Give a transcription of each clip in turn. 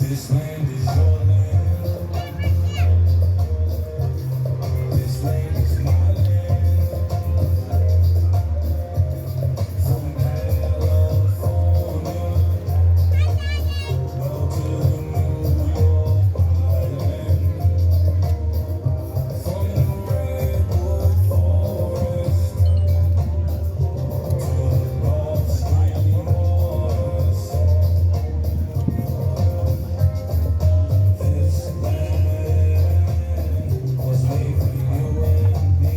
This land is your land. This land is my land. From California down to the New York Island. From the redwood forest to the Gulf Stream waters. This land was made for you and me.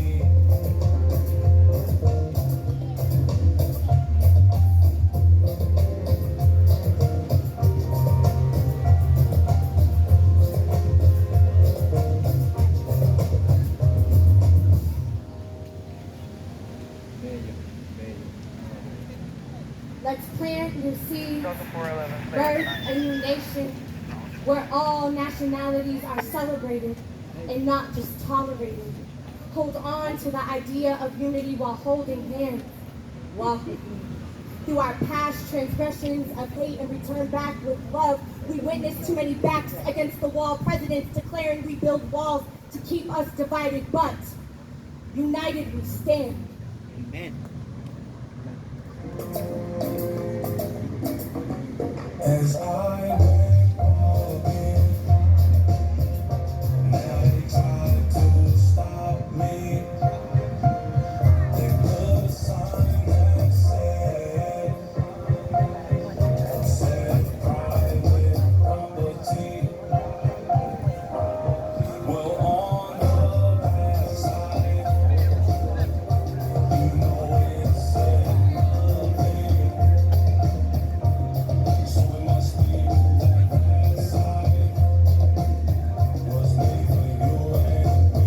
Let's plant new seeds, birth a new nation, where all nationalities are celebrated and not just tolerated. Hold on to the idea of unity while holding hands. Walking through our past transgressions of hate and return back with love, we witnessed too many backs against the wall, presidents declaring we build walls to keep us divided, but united we stand. Amen. As I went walking, now they tried to stop me. They put a sign that said private property. Well, on the backside, you know it said nothing. So it must be that side was made for you and me.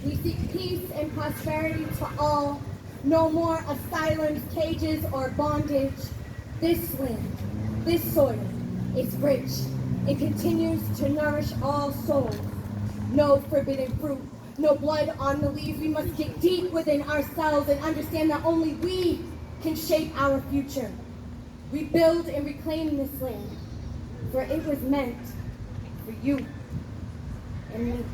We seek peace and prosperity to all. No more asylums, cages, or bondage. This land, this soil, is rich. It continues to nourish all souls. No forbidden fruit, no blood on the leaves. We must get deep within ourselves and understand that only we can shape our future. Rebuild and reclaim this land, for it was meant for you and me.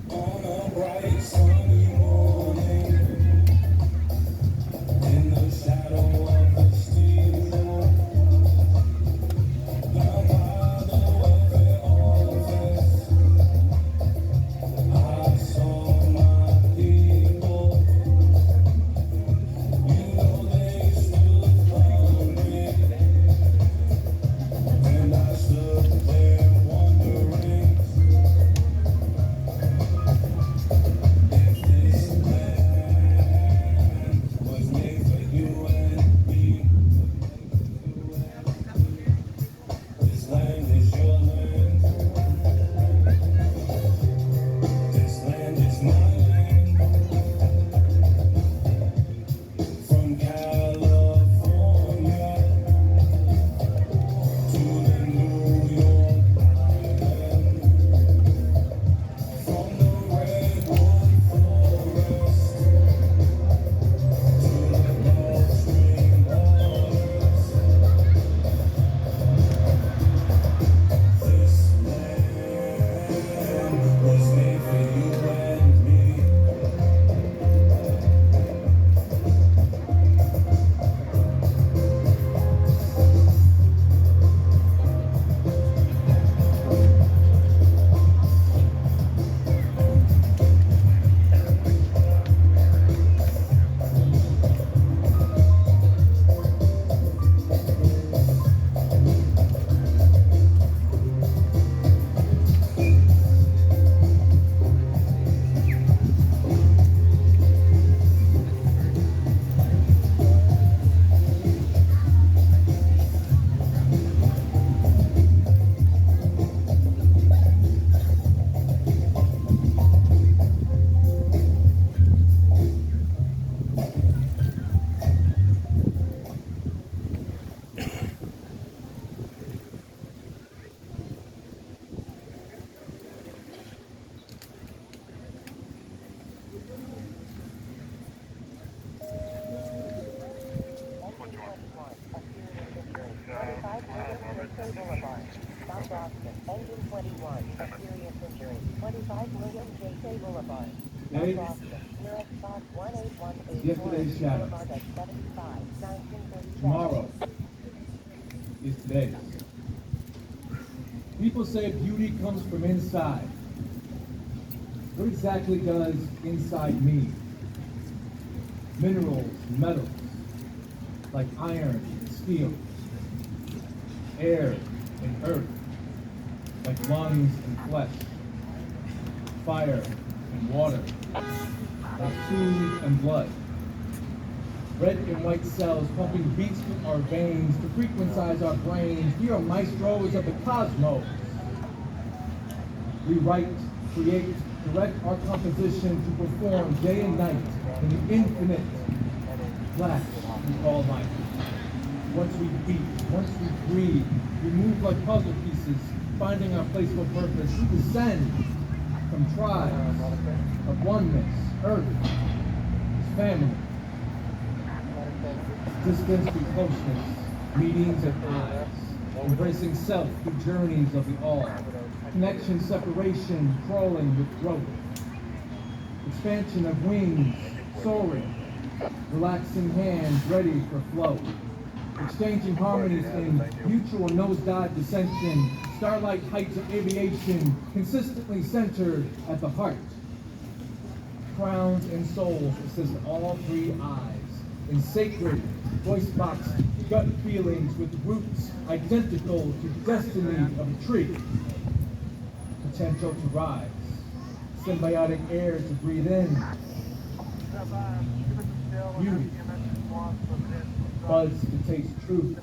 On a bright sunny morning, in the shadow of the steeple, down by the welfare office, I saw my people. You know they stood for me. 71, serious injury, 25 William J.K. Boulevard. Today, Boston, nearest box 18181, yesterday's shadow. Boulevard at 75, 1937. Tomorrow is today. People say beauty comes from inside. What exactly does inside mean? Minerals, metals, like iron and steel. Air and earth, like lungs and flesh. Fire and water, like food and blood. Red and white cells pumping beats through our veins to frequentize our brains. We are maestros of the cosmos. We write, create, direct our composition to perform day and night in the infinite flash we call life. Once we beat, once we breathe, we move like puzzle pieces, finding our place for purpose. We descend from tribes of oneness, earth, family. Distance through closeness, meetings at eyes, embracing self through journeys of the all, connection, separation, crawling with growth, expansion of wings, soaring, relaxing hands ready for flow, exchanging harmonies in mutual nosedive dissension, starlight heights of aviation, consistently centered at the heart. Crowns and souls assist all three eyes in sacred voice box gut feelings with roots identical to destiny of a tree. Potential to rise, symbiotic air to breathe in. Beauty, buds to taste truth,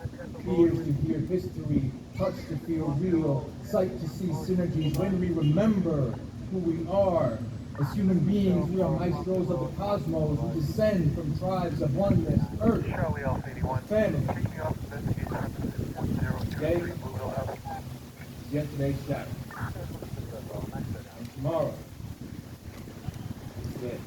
ears to hear history, touch to feel real, sight to see synergies. When we remember who we are, as human beings, we are maestros of the cosmos. We descend from tribes of oneness, earth, family. Today, yesterday's shadow. And tomorrow, is this.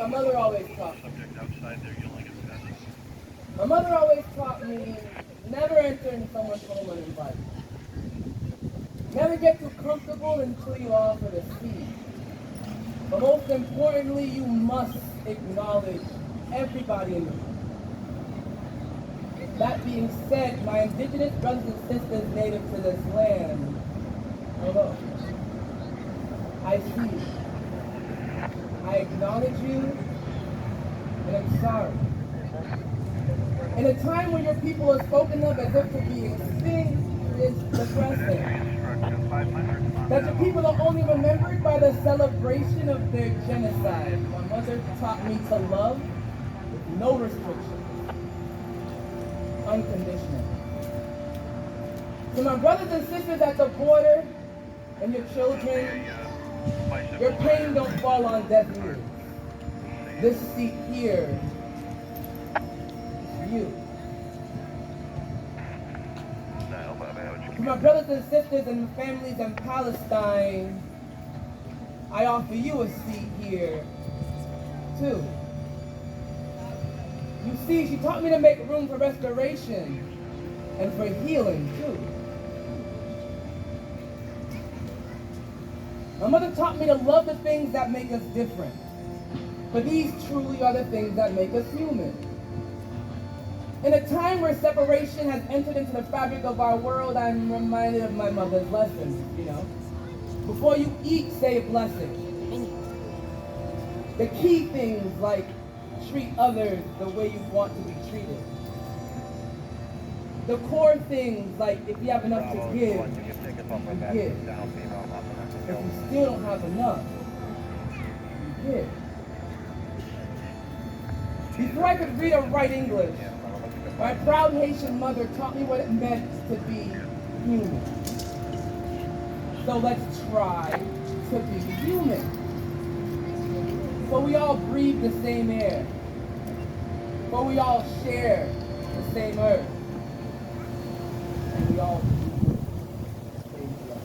my mother always taught me. Subject outside there yelling at fences. My mother always taught me never enter into someone's home uninvited. Never get too comfortable until you offer to speak. But most importantly, you must acknowledge everybody in the room. That being said, my indigenous brothers and sisters native to this land, hello. I see you. I acknowledge you, and I'm sorry. In a time when your people are spoken of as if to be extinct, it's depressing. Instruction 500. That your people are only remembered by the celebration of their genocide. My mother taught me to love with no restrictions, unconditional. To my brothers and sisters at the border and your children, your pain don't fall on deaf ears. This seat here is for you. To my brothers and sisters and families in Palestine, I offer you a seat here, too. You see, she taught me to make room for restoration and for healing, too. My mother taught me to love the things that make us different. But these truly are the things that make us human. In a time where separation has entered into the fabric of our world, I'm reminded of my mother's lessons, Before you eat, say a blessing. The key things like treat others the way you want to be treated. The core things like if you have enough to give, you give. If you still don't have enough, you give. Before I could read or write English, my proud Haitian mother taught me what it meant to be human. So let's try to be human. So we all breathe the same air. So we all share the same earth. And we all breathe the same blood.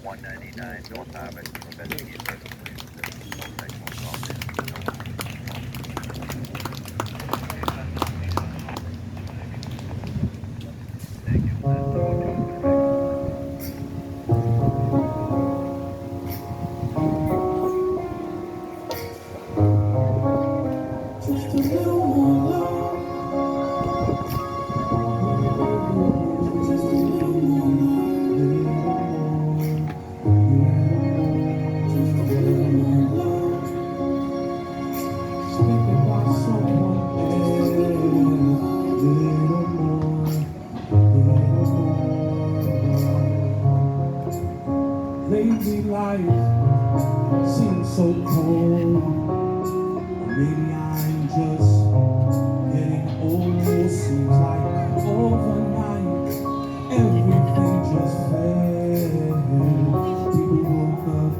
199 North Harvard to investigate further claims of sexual assault. Thank you. Just a little more love. Just a little more love. Just a little more love. Think about someone else. Little more. Lately life seems so cold. Maybe I'm just getting old. Seems like overnight everything just failed. People woke up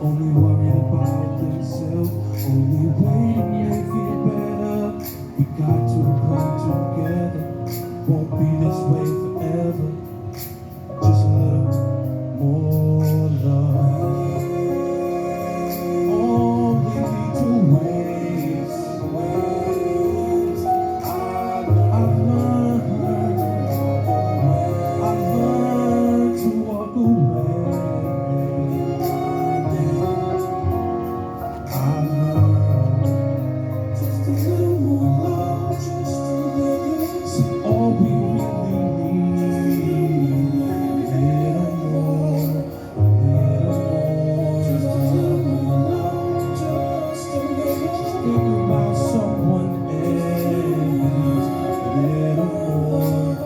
only worried about themselves, only waiting to feel better. We got to come together. Won't be this way forever. Just a little more love. All we need to waste. I've learned to walk away. I've learned just a little more love, just a little. See, all we really need, little more, just a little more love, just a little. Just think about someone else, little more,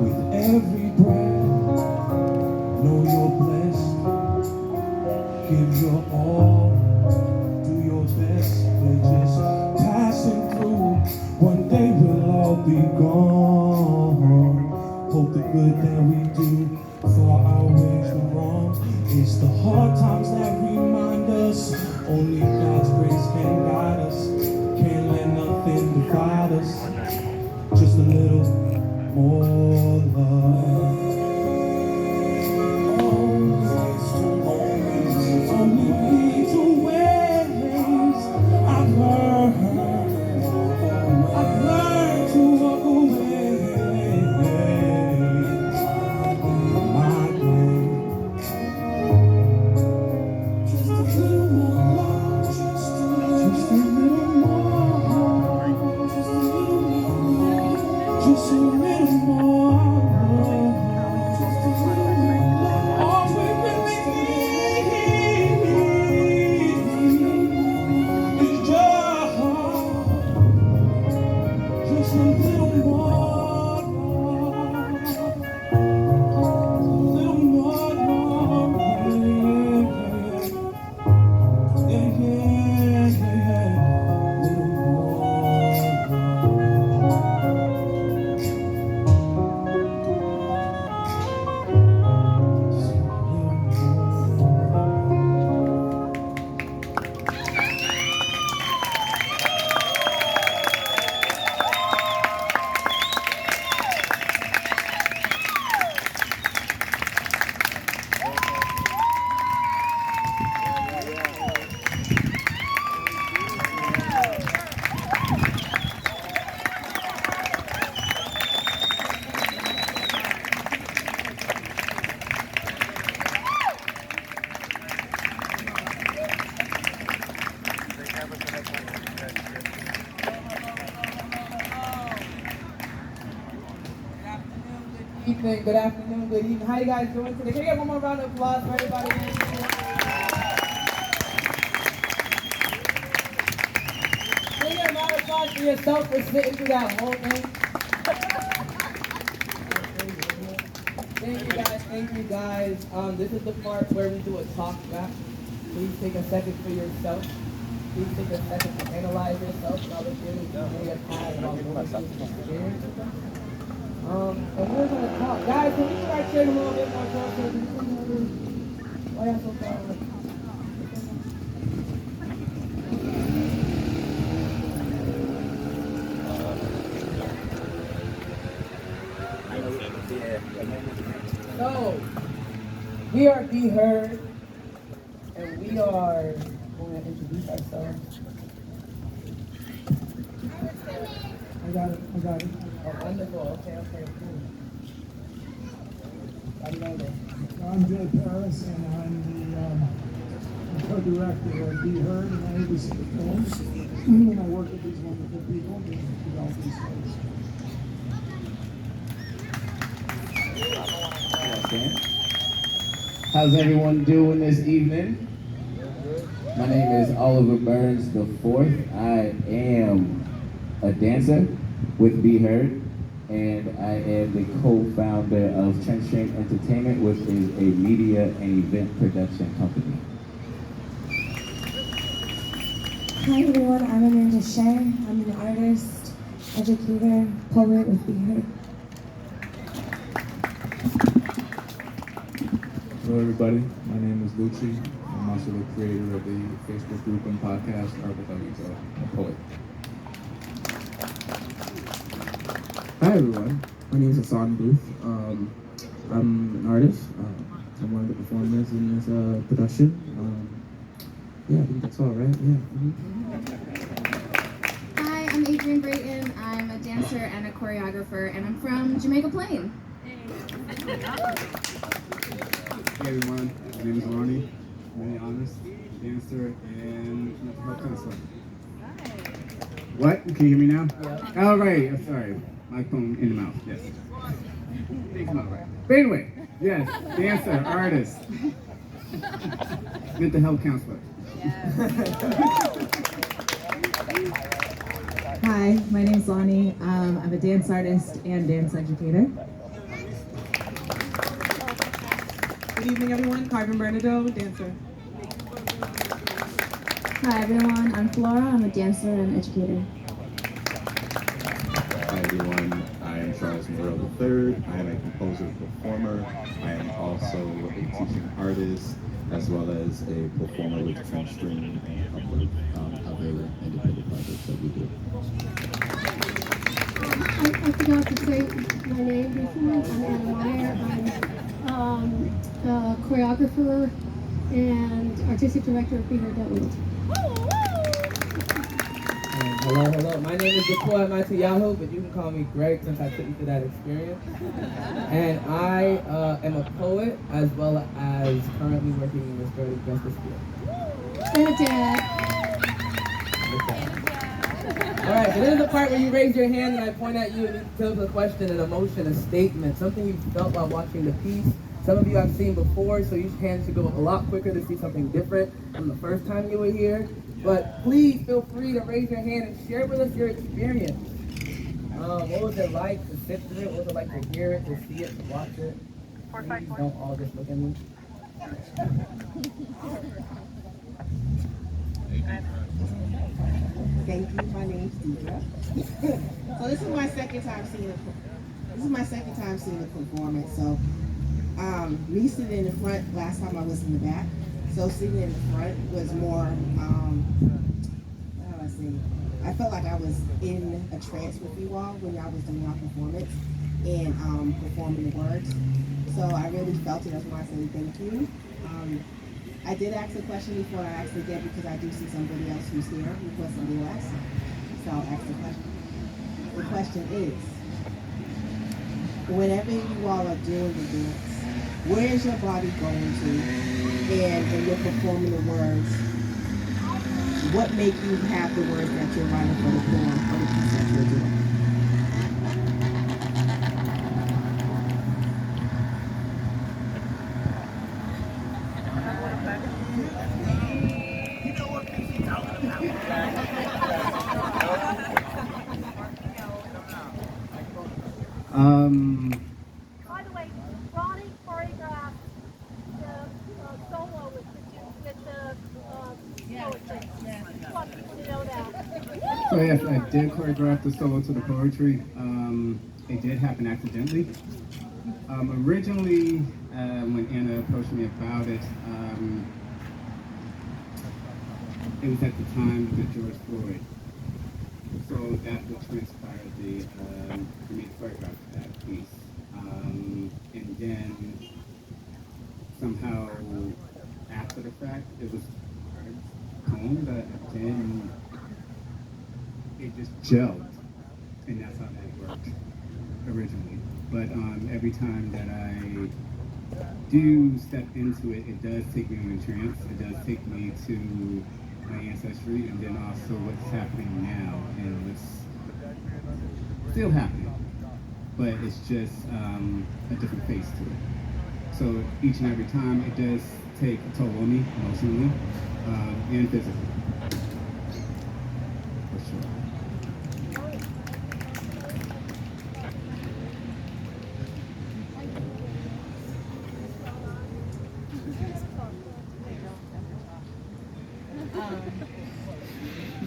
with every breath. Know you're blessed. Give your all. Do your best. We're just passing through. One day we'll all be gone. Hope the good that we do for our ways are wrong. It's the hard times that remind us. Only God's grace can guide us. Can't let nothing divide us. Just a little more love. Only need to ways. I've learned to walk away. My way. Just a little more love. Just a little more. Just a little more. Just a little more. Just a little more. All we really need is just a little more, yeah, little Good afternoon, good evening. How you guys doing today? Can we get one more round of applause for everybody? Can you get a round of applause for yourself for sitting through that whole thing? Thank you guys. This is the part where we do a talk back. Please take a second for yourself. Please take a second to analyze yourself and all the feelings you may have had about going through this experience with us. And we're gonna talk. Guys, can we start sharing a little bit more closer? Why y'all so far away? So, we are Be Heard, and we are going to introduce ourselves. I got it. Oh, wonderful. Okay, cool. I know that. I'm Jay Paris, and I'm the co-director of Be Heard, and I oversee the films. And I work with these wonderful people to develop these films. Okay. How's everyone doing this evening? My name is Oliver Burns the Fourth. I am a dancer with Be Heard, and I am the co-founder of Trendstream Entertainment, which is a media and event production company. Hi everyone, I'm Amanda Shea. I'm an artist, educator, poet with Be Heard. Hello everybody, my name is Lucci. I'm also the creator of the Facebook group and podcast Art Without Ego, a poet. Hi everyone, my name is Hassan Booth. I'm an artist. I'm one of the performers in this production. Yeah, I think that's all, right? Yeah. Hi, I'm Adrienne Brayton. I'm a dancer and a choreographer, and I'm from Jamaica Plain. Hey everyone, my name is Ronnie. I'm really honest, dancer and mental health counselor. What? Can you hear me now? Yeah. Oh, right. I'm sorry. My phone in the mouth. Yes. They come out right. But anyway, yes, dancer, artist, mental health counselor. Hi, my name's Lonnie. I'm a dance artist and dance educator. Good evening, everyone. Carmen Bernardo, dancer. Hi, everyone. I'm Flora. I'm a dancer and educator. Hi everyone, I am Charles Morrell III. I am a composer performer. I am also a teaching artist as well as a performer with Trendstream and a couple of other independent projects that we do. I forgot to say my name before. I'm Anna Meyer. I'm a choreographer and artistic director of Be Heard Network. Hello. My name is Decoy Matayahu, but you can call me Greg since I took you through that experience. And I am a poet as well as currently working in this Dirty Justice field. And a dad. Alright, so this is the part where you raise your hand and I point at you and you tell us a question, an emotion, a statement, something you felt while watching the piece. Some of you I've seen before, so your hands should go a lot quicker to see something different from the first time you were here. But please feel free to raise your hand and share with us your experience. What was it like to sit through it? What was it like to hear it, to see it, to watch it? Please don't all just look at me. Thank you. My name's Deidre. So this is my second time seeing the performance. So me sitting in the front, last time I was in the back. So sitting in the front was more, how do I say? I felt like I was in a trance with you all when y'all was doing your performance and performing the words. So I really felt it. That's why I say thank you. I did ask a question before I asked it again because I do see somebody else who's here requesting the last. So I'll ask the question. The question is, whenever you all are doing the dance, where is your body going to? And when you're performing the words, what make you have the words that you're writing for the poem or the piece that you're doing? By the way, Ronnie choreographed the solo with the poetry. Just want people to know that. So yes, I did choreograph the solo to the poetry. It did happen accidentally. Originally, when Anna approached me about it, it was at the time of George Floyd. So that would transpire for me to choreograph that piece. then somehow after the fact, it was a poem that I did, and it just gelled, and that's how that worked originally. But every time that I do step into it, it does take me on a trance. It does take me to my ancestry, and then also what's happening now and what's still happening. But it's just a different face to it. So each and every time, it does take a toll on me emotionally and physically. For sure.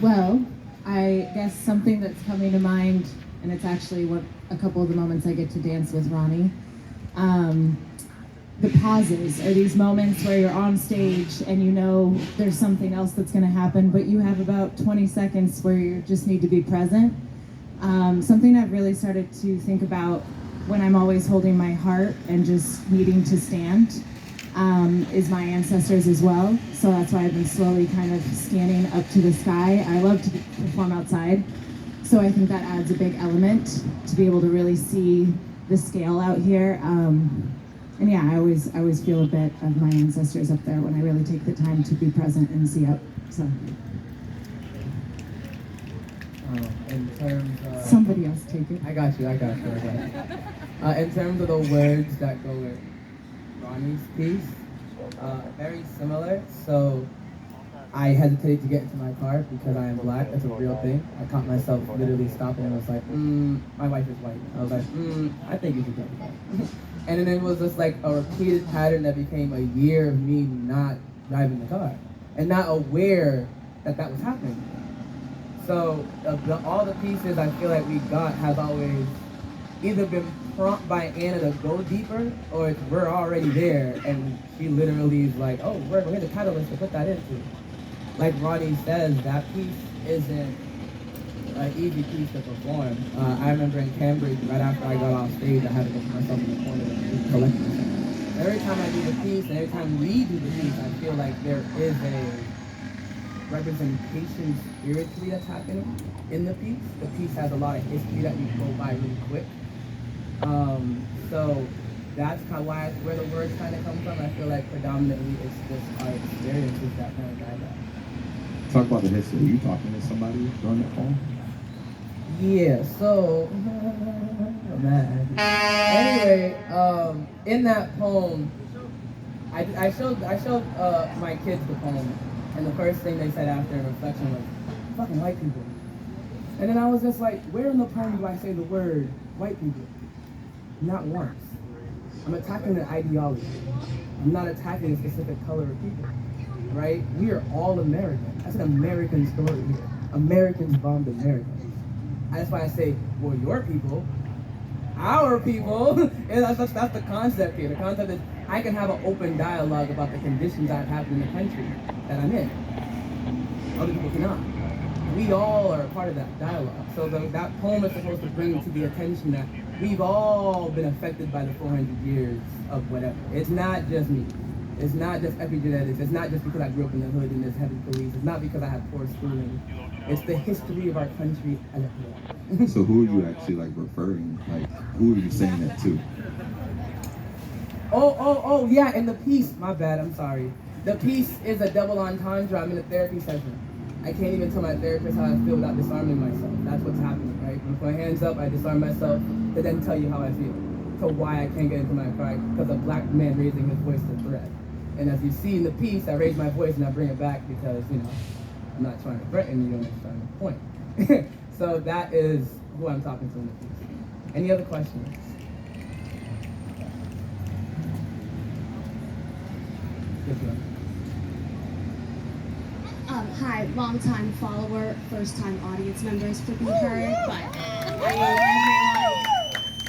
Well, I guess something that's coming to mind, and it's actually what a couple of the moments I get to dance with Ronnie. The pauses are these moments where you're on stage and you know there's something else that's going to happen, but you have about 20 seconds where you just need to be present. Something I've really started to think about when I'm always holding my heart and just needing to stand is my ancestors as well. So that's why I've been slowly kind of scanning up to the sky. I love to perform outside, so I think that adds a big element to be able to really see the scale out here. And yeah, I always feel a bit of my ancestors up there when I really take the time to be present and see up. So in terms of... Somebody else take it. I got you. In terms of the words that go with Ronnie's piece, very similar. So I hesitated to get into my car because I am black. That's a real thing. I caught myself literally stopping and was like, my wife is white. I was like, I think you should get that. And then it was just like a repeated pattern that became a year of me not driving the car and not aware that that was happening. So all the pieces I feel like we got has always either been prompted by Anna to go deeper, or it's we're already there and she literally is like, oh, we're the catalyst to put that into. Like Ronnie says, that piece isn't an easy piece to perform. I remember in Cambridge, right after I got off stage, I had to go put myself in the corner and collect myself. Every time I do the piece, and every time we do the piece, I feel like there is a representation spiritually that's happening in the piece. The piece has a lot of history that we go by really quick. So that's kind of where the words kind of come from. I feel like predominantly it's just our experiences that kind of guide that. Talk about the history. Were you talking to somebody during that poem? Yeah, so, man. Anyway, in that poem, I showed my kids the poem, and the first thing they said after reflection was, fucking white people. And then I was just like, where in the poem do I say the word white people? Not once. I'm attacking an ideology. I'm not attacking a specific color of people, right? We are all American. That's an American story here. Americans bombed Americans. That's why I say, well, your people, our people, and that's the concept here. The concept is I can have an open dialogue about the conditions that happen in the country that I'm in. Other people cannot. We all are a part of that dialogue. So that poem is supposed to bring to the attention that we've all been affected by the 400 years of whatever. It's not just me. It's not just epigenetics. It's not just because I grew up in the hood and there's heavy police. It's not because I had poor schooling. It's the history of our country as a whole. So who are you actually like referring? Like who are you saying that to? Oh, yeah, in the piece, my bad, I'm sorry. The piece is a double entendre. I'm in a therapy session. I can't even tell my therapist how I feel without disarming myself. That's what's happening, right? With my hands up, I disarm myself to then tell you how I feel. To why I can't get into my car, because a black man raising his voice to threat. And as you see in the piece, I raise my voice and I bring it back because, I'm not trying to threaten you, I'm just trying to point. So that is who I'm talking to in the piece. Any other questions? Yes, ma'am. Hi, long-time follower, first-time audience members for being heard, but everyone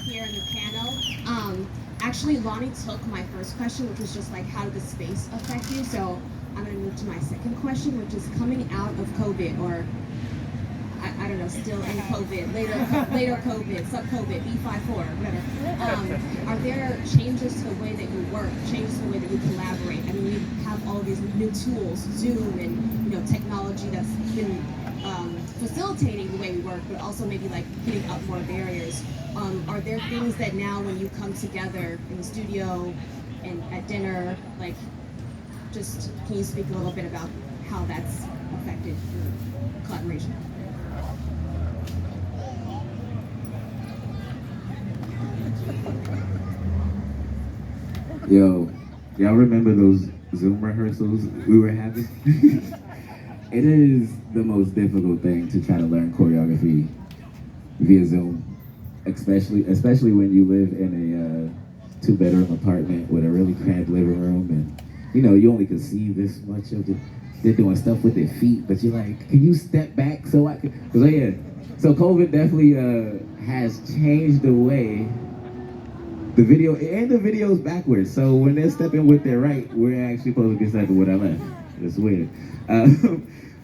here in the panel. Actually, Lonnie took my first question, which was just like, how did the space affect you? So I'm going to move to my second question, which is coming out of COVID, or I don't know, still in COVID, later COVID, sub-COVID, B54, whatever. Are there changes to the way that you work, changes to the way that you collaborate? I mean, you have all these new tools, Zoom and, technology that's been facilitating the way we work, but also maybe like putting up more barriers. Are there things that now when you come together in the studio and at dinner, like, just can you speak a little bit about how that's affected your collaboration? Yo, y'all remember those Zoom rehearsals we were having? It is the most difficult thing to try to learn choreography via Zoom, especially when you live in a two-bedroom apartment with a really cramped living room, and you only can see this much of the. They're doing stuff with their feet, but you're like, can you step back so I can? So COVID definitely has changed the way the video's backwards. So when they're stepping with their right, we're actually supposed to be stepping with our left. It's weird.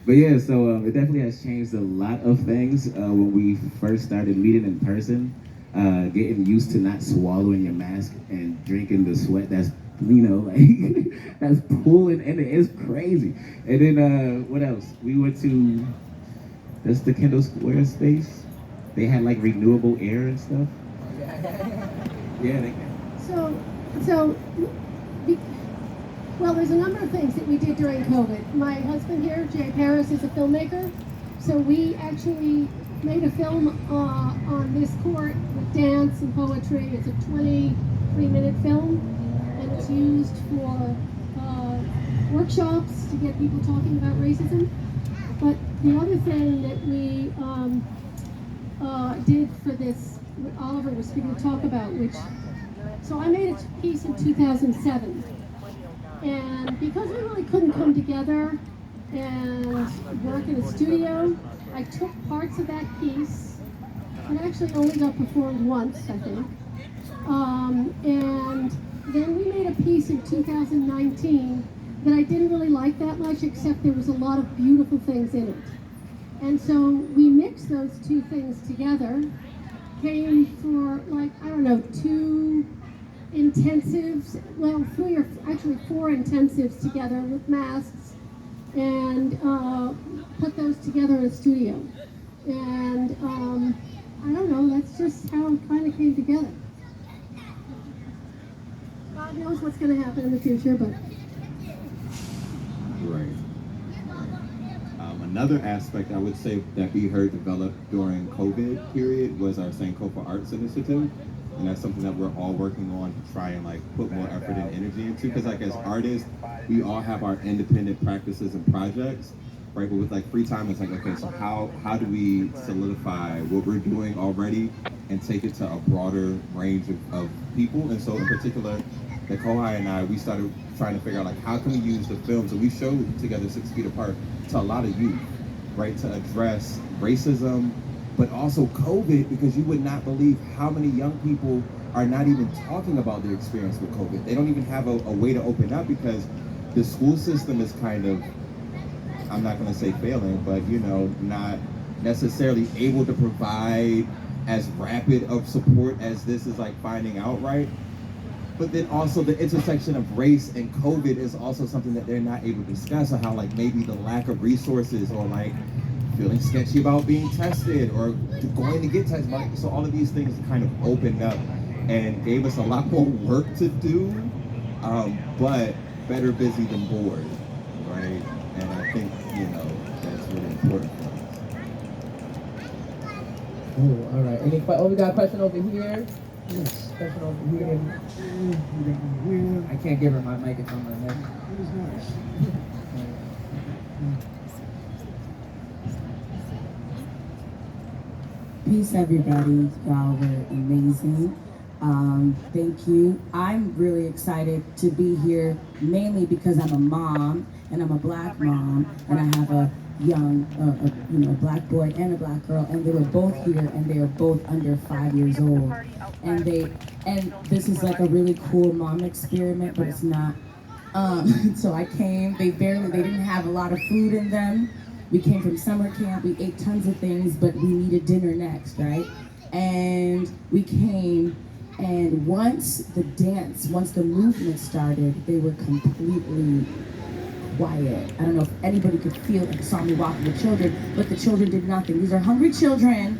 But yeah, so it definitely has changed a lot of things when we first started meeting in person. Getting used to not swallowing your mask and drinking the sweat that's that's pulling, and it's crazy. And then what else? We went to the Kendall Square space. They had like renewable air and stuff. Yeah, they can. Well, there's a number of things that we did during COVID. My husband here, Jay Paris, is a filmmaker, so we actually made a film on this court with dance and poetry. It's a 23-minute film, and it's used for workshops to get people talking about racism. But the other thing that we did for this, what Oliver was going to talk about, so I made a piece in 2007. And because we really couldn't come together and work in a studio, I took parts of that piece. It actually only got performed once, I think. And then we made a piece in 2019 that I didn't really like that much, except there was a lot of beautiful things in it. And so we mixed those two things together, came for two intensives, well, four intensives together with masks, and put those together in a studio. And I don't know, that's just how it kind of came together. God knows what's going to happen in the future, but... Right. Another aspect I would say that we heard develop during COVID period was our Sankofa Arts Initiative. And that's something that we're all working on to try and put more effort and energy into. Because as artists, we all have our independent practices and projects, right? But with free time, it's okay, so how do we solidify what we're doing already and take it to a broader range of people? And so in particular, the Kohai and I, we started trying to figure out how can we use the films that we showed together 6 feet apart to a lot of youth, right? To address racism, but also COVID, because you would not believe how many young people are not even talking about their experience with COVID. They don't even have a way to open up because the school system is kind of, I'm not gonna say failing, but not necessarily able to provide as rapid of support as this is finding out, right? But then also the intersection of race and COVID is also something that they're not able to discuss, or how maybe the lack of resources, or feeling sketchy about being tested or going to get tested. So all of these things kind of opened up and gave us a lot more work to do, but better busy than bored, right? And I think, that's really important for us. Oh, all right. We got a question over here. Yes, question over here. I can't give her my mic, it's on my head. Peace, everybody. Y'all were amazing. Thank you. I'm really excited to be here, mainly because I'm a mom, and I'm a Black mom, and I have a young, Black boy and a Black girl, and they were both here, and they are both under 5 years old. And this is a really cool mom experiment, but it's not. So I came. They didn't have a lot of food in them. We came from summer camp, we ate tons of things, but we needed dinner next, right? And we came, and once the movement started, they were completely quiet. I don't know if anybody could feel it, saw me walking with children, but the children did nothing. These are hungry children.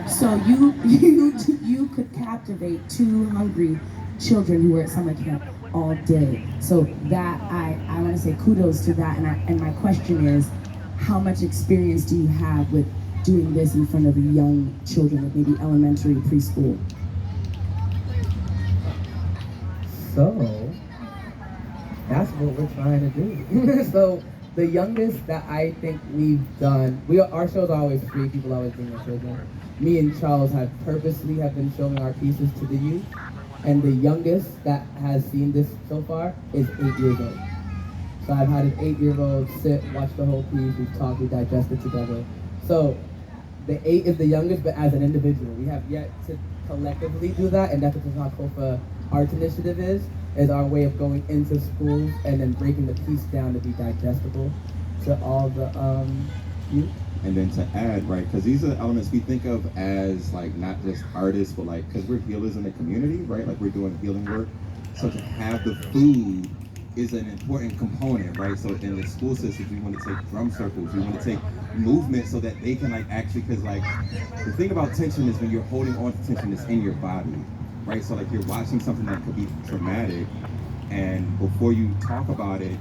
So you could captivate 2 hungry children who were at summer camp all day. So that I want to say kudos to that. And my question is, how much experience do you have with doing this in front of young children, like maybe elementary, preschool? So that's what we're trying to do. So the youngest that I think we've done, our shows are always free. People always bring their children. Me and Charles have been showing our pieces to the youth, and the youngest that has seen this so far is 8 years old. So I've had an 8-year-old sit, watch the whole piece. We've talked, we digested together. So the 8 is the youngest, but as an individual, we have yet to collectively do that, and that's what the Takofa Arts Initiative is our way of going into schools and then breaking the piece down to be digestible to all the youth. And then to add, right, because these are elements we think of as like not just artists, but like, because we're healers in the community, right? Like we're doing healing work. So to have the food is an important component, right? So in the school systems, we want to take drum circles, we want to take movement so that they can like actually, because like the thing about tension is when you're holding on to tension, it's in your body, right? So like you're watching something that could be traumatic, and before you talk about it,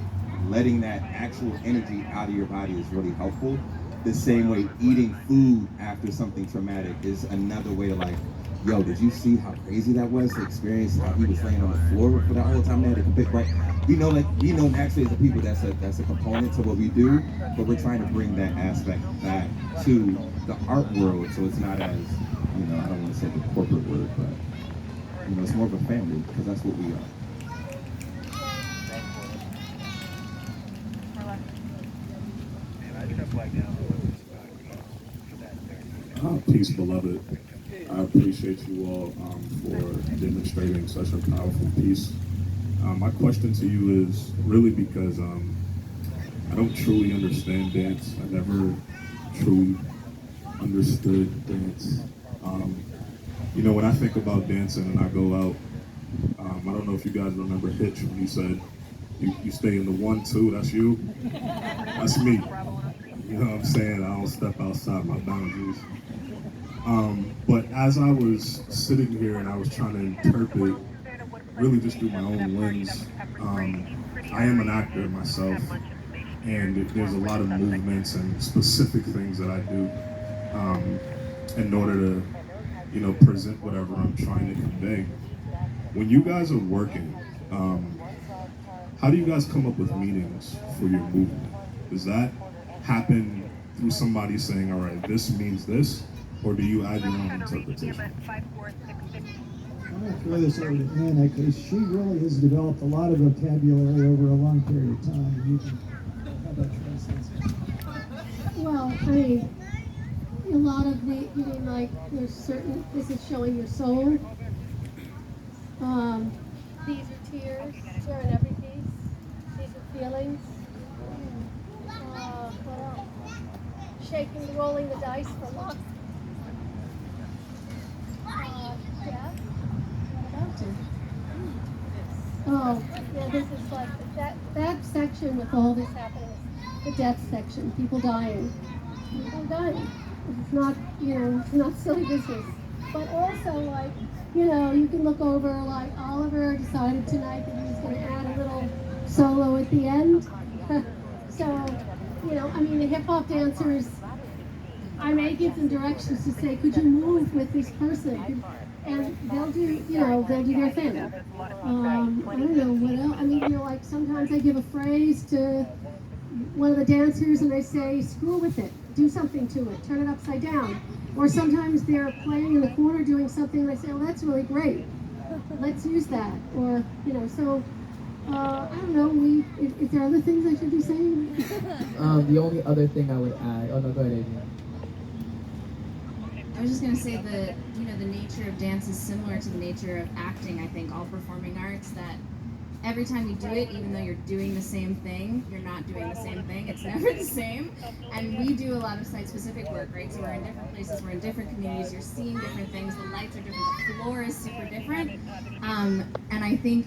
letting that actual energy out of your body is really helpful. The same way eating food after something traumatic is another way to like, yo, did you see how crazy that was to experience how he was laying on the floor for that whole time they had to compete, right? We know naturally as a people that's a component to what we do, but we're trying to bring that aspect back to the art world, so it's not as, I don't want to say the corporate word, but it's more of a family, because that's what we are. Peace, beloved. I appreciate you all for demonstrating such a powerful piece. My question to you is really because I don't truly understand dance. I never truly understood dance. When I think about dancing and I go out, I don't know if you guys remember Hitch when he said, you stay in the 1-2, that's you. That's me. You know what I'm saying? I don't step outside my boundaries. But as I was sitting here and I was trying to interpret, really just through my own lens, I am an actor myself, and there's a lot of movements and specific things that I do in order to, present whatever I'm trying to convey. When you guys are working, how do you guys come up with meanings for your movement? Does that happen through somebody saying, all right, this means this? Or do you add your own interpretation? I'm going to throw this over to Anna because she really has developed a lot of vocabulary over a long period of time. You can have that translate. Well, I mean, a lot of the, you mean like there's certain, this is showing your soul. These are tears, they're in every piece. These are feelings. What else? Shaking, rolling the dice for luck. Yeah. Oh, yeah, this is like that section with all this happening, the death section, people dying. People dying. It's not, it's not silly business. But also, like, you can look over, like, Oliver decided tonight that he was going to add a little solo at the end. So, the hip-hop dancers, I may give them directions to say, could you move with this person? And they'll do their thing. I don't know what else. Like sometimes I give a phrase to one of the dancers and they say, screw with it, do something to it, turn it upside down. Or sometimes they're playing in the corner doing something and I say, well, that's really great, let's use that. Or, so, I don't know, is there other things I should be saying? The only other thing I would add, oh no, go ahead, Adrian. I was just going to say that, the nature of dance is similar to the nature of acting. I think all performing arts, that every time you do it, even though you're doing the same thing, you're not doing the same thing. It's never the same. And we do a lot of site-specific work, right? So we're in different places, we're in different communities, you're seeing different things, the lights are different, the floor is super different. And I think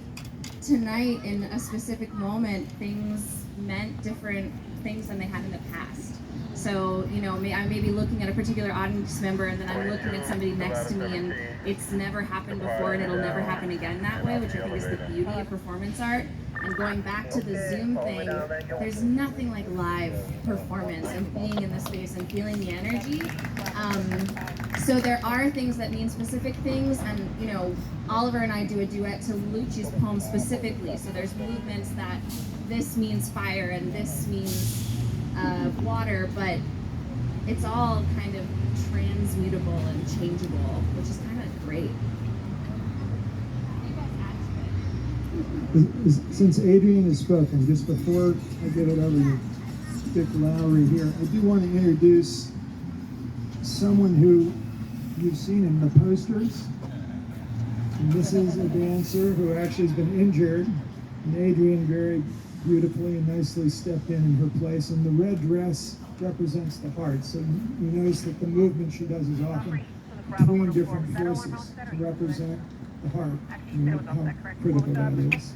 tonight, in a specific moment, things meant different things than they had in the past. So, you know, I may be looking at a particular audience member and then I'm looking at somebody next to me and it's never happened before and it'll never happen again that way, which I think is the beauty of performance art. And going back to the Zoom thing, there's nothing like live performance and being in the space and feeling the energy. So there are things that mean specific things, and you know, Oliver and I do a duet to Lucci's poem specifically. So there's movements that this means fire and this means water, but it's all kind of transmutable and changeable, which is kind of great. Since Adrian has spoken, just before I give it over to Dick Lowry here, I do want to introduce someone who you've seen in the posters. And this is a dancer who actually has been injured, and Adrian very beautifully and nicely stepped in her place. And the red dress represents the heart. So you notice that the movement she does is often between different forces to represent the heart, and how critical that is.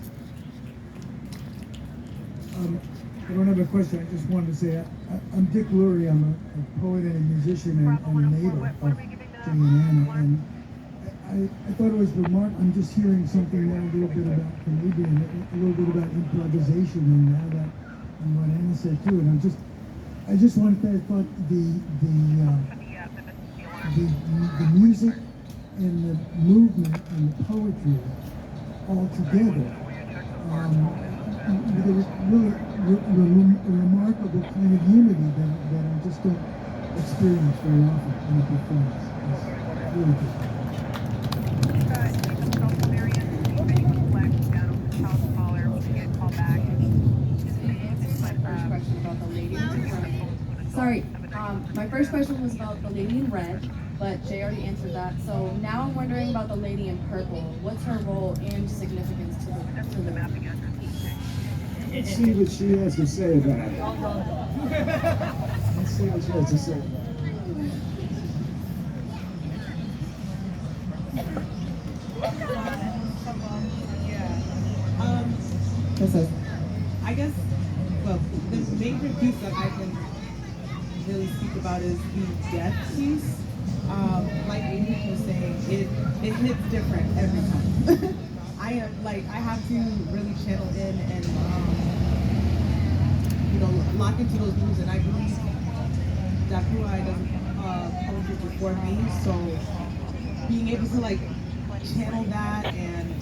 I don't have a question. I just wanted to say I'm Dick Lurie. I'm a poet and a musician and a neighbor of Jay and Anna. And I thought it was remarkable. I'm just hearing something now a little bit about Canadian, a little bit about improvisation and now that and what Anna said too. And I just wanted to. I thought the music and the movement and the poetry all together. There was really a remarkable kind of unity that I just don't experience very often in a performance. It's really good. Sorry, my first question was about the lady in red, but Jay already answered that. So now I'm wondering about the lady in purple. What's her role and significance to the Let's see what she has to say about it. Let's see what she has to say. I guess, well, the major piece that I can really speak about is the death piece. Like Adrian was saying, it hits different every time. I have to really channel in and, lock into those moves, and I believe that Puai does poetry before me, so being able to channel that and,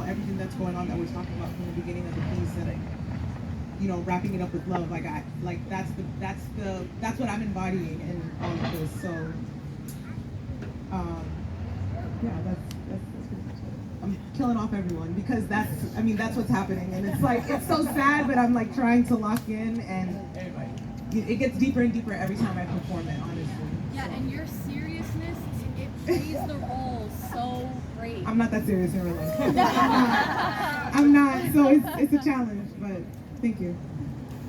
everything that's going on that we're talking about from the beginning of the piece and, wrapping it up with love, that's what I'm embodying in all of this, so, yeah, that's I'm killing off everyone because that's what's happening, and it's so sad, but I'm trying to lock in, and it gets deeper and deeper every time I perform it, honestly. Yeah, and your seriousness, it plays the role so great. I'm not that serious in real life. I'm not, so it's a challenge, but thank you.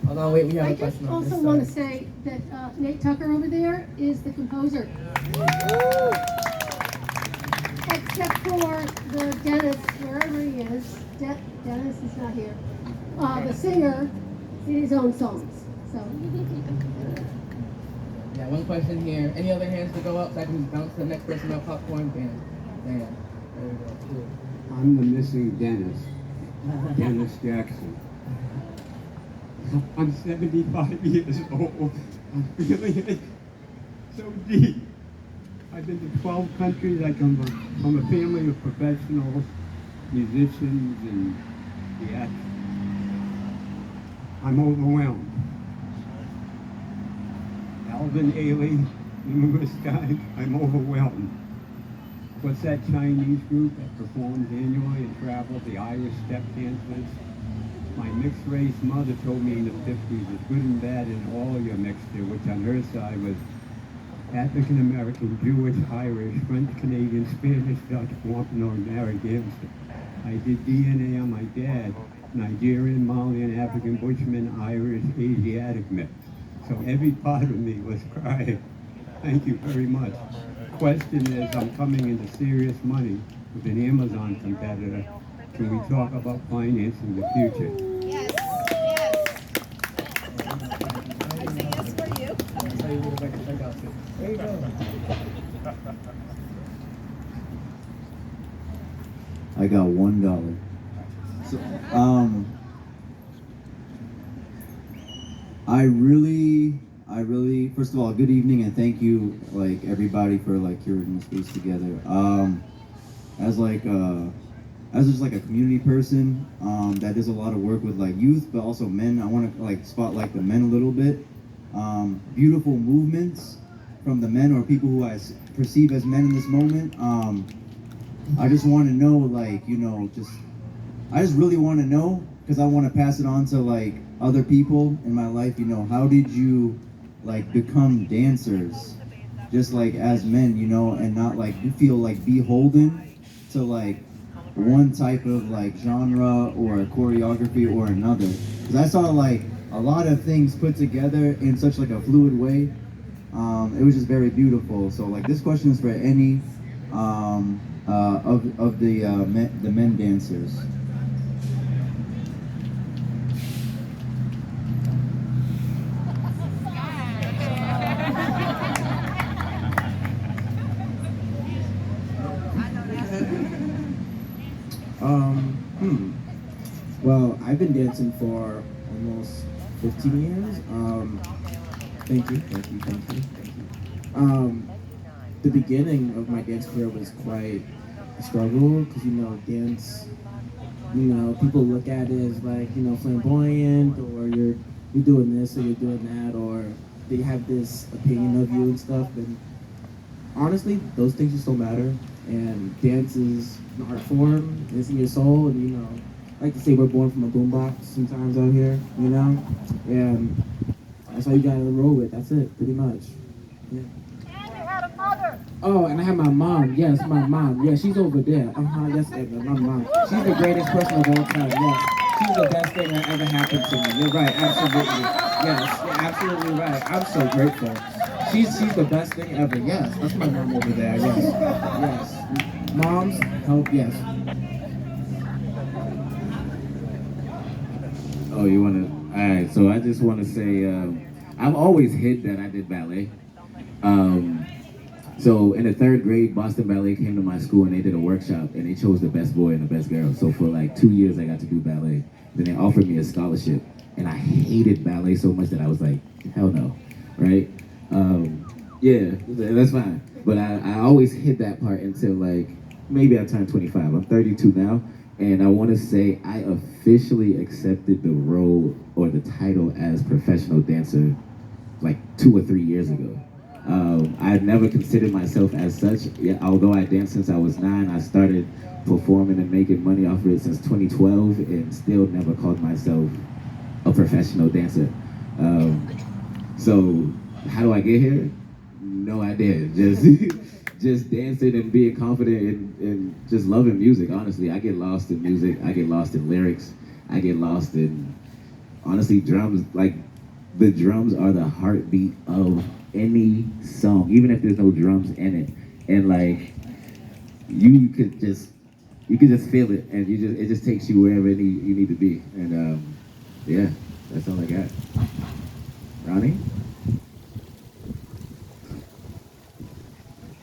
Hold on, wait, we have I a just question on also this want to side. say that Nate Tucker over there is the composer. Except for the Dennis, wherever he is. Dennis is not here. The singer in his own songs. So. Yeah, one question here. Any other hands to go up so I can bounce to the next person about popcorn? Dan. There we go. Cool. I'm the missing Dennis. Dennis Jackson. I'm 75 years old. I'm feeling it so deep. I've been to 12 countries. I come from a family of professionals, musicians, and theatrics. I'm overwhelmed. Alvin Ailey, numerous times, I'm overwhelmed. What's that Chinese group that performs annually and travels, the Irish Step Dancers? My mixed-race mother told me in the 50s, it's good and bad in all your mixture, which on her side was African-American, Jewish, Irish, French, Canadian, Spanish, Dutch, Wampanoag, Narragansett. I did DNA on my dad, Nigerian, Malian, African, Bushman, Irish, Asiatic mix. So every part of me was crying. Thank you very much. Question is, I'm coming into serious money with an Amazon competitor. Can we talk about financing the future? Yes, I say yes for you. I'll tell you what, if I can check out too. There you go. I got $1. So, I really, first of all, good evening and thank you, like everybody, for like curating the space together. As like, as just like a community person, that does a lot of work with like youth, but also men. I want to like spotlight the men a little bit. Beautiful movements from the men or people who I perceive as men in this moment. I just want to know, like, you know, I just really want to know, because I want to pass it on to like other people in my life. You know, how did you like become dancers, just like as men, you know, and not like you feel like beholden to like one type of like genre or choreography or another? Because I saw like a lot of things put together in such like a fluid way. It was just very beautiful. So like this question is for any of the men dancers. Well, I've been dancing for almost 15 years. Thank you, thank you, thank you, thank you. The beginning of my dance career was quite a struggle because, you know, dance, you know, people look at it as like, you know, flamboyant, or you're doing this or you're doing that, or they have this opinion of you and stuff. And honestly, those things just don't matter. And dance is an art form. It's in your soul, and you know, I like to say we're born from a boombox sometimes out here, you know, and that's all you gotta roll with. That's it, pretty much. Yeah. And you had a mother. Oh, and I have my mom. Yes, my mom. Yeah, she's over there. Yes, Edna, my mom. She's the greatest person of all time. Yes, she's the best thing that ever happened to me. You're right, absolutely. Yes, you're absolutely right. I'm so grateful. She's the best thing ever. Yes, that's my mom over there. Yes, yes. Moms help. Yes. Oh, you want to? All right. So I just want to say, I've always hid that I did ballet. So in the 3rd grade, Boston Ballet came to my school and they did a workshop and they chose the best boy and the best girl. So for like 2 years, I got to do ballet. Then they offered me a scholarship, and I hated ballet so much that I was like, hell no, right? Yeah, that's fine. But I always hid that part until like maybe I turned 25. I'm 32 now. And I want to say I officially accepted the role or the title as professional dancer like 2 or 3 years ago. I had never considered myself as such. Yeah, although I danced since I was 9, I started performing and making money off of it since 2012 and still never called myself a professional dancer. So how do I get here? No idea. Just dancing and being confident and just loving music. Honestly, I get lost in music. I get lost in lyrics. I get lost in, honestly, drums. Like, the drums are the heartbeat of any song, even if there's no drums in it. And like, you could just feel it, and it just takes you wherever you need to be. And yeah, that's all I got. Ronnie?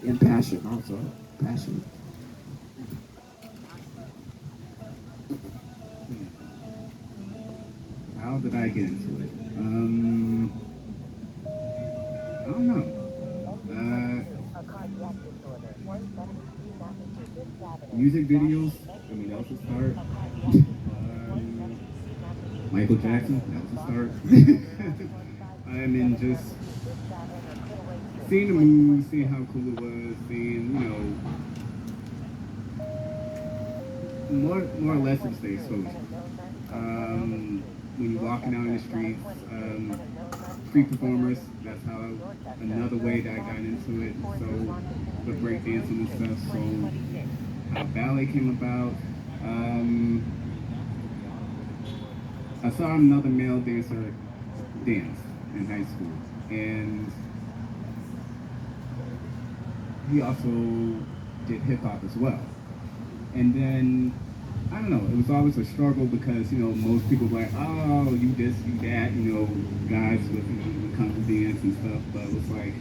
And passion also. Passion. How did I get into it? I don't know. Music videos, I mean, that was the start. Michael Jackson, that was the start. I mean, just seeing the moves, seeing how cool it was, seeing, you know, more or less it's the exposure. When you're walking out in the streets, street performers, that's how another way that I got into it. So the breakdancing and stuff. So how ballet came about, I saw another male dancer dance in high school, and he also did hip hop as well. And then I don't know, it was always a struggle because most people were like, oh, you this, you that, guys with when it comes to dance and stuff, but it was like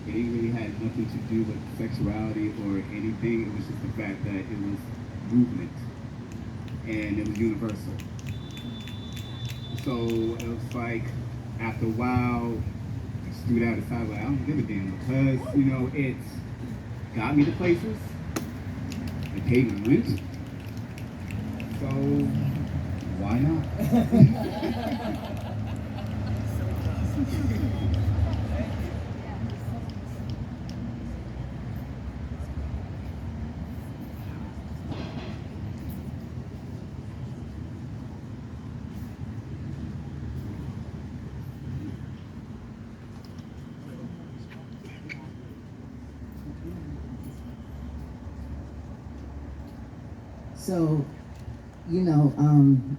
it really had nothing to do with sexuality or anything. It was just the fact that it was movement and it was universal. So it was like after a while, I just threw that aside. Like I don't give a damn because it's got me to places. It paid my rent. So why not? So, I'm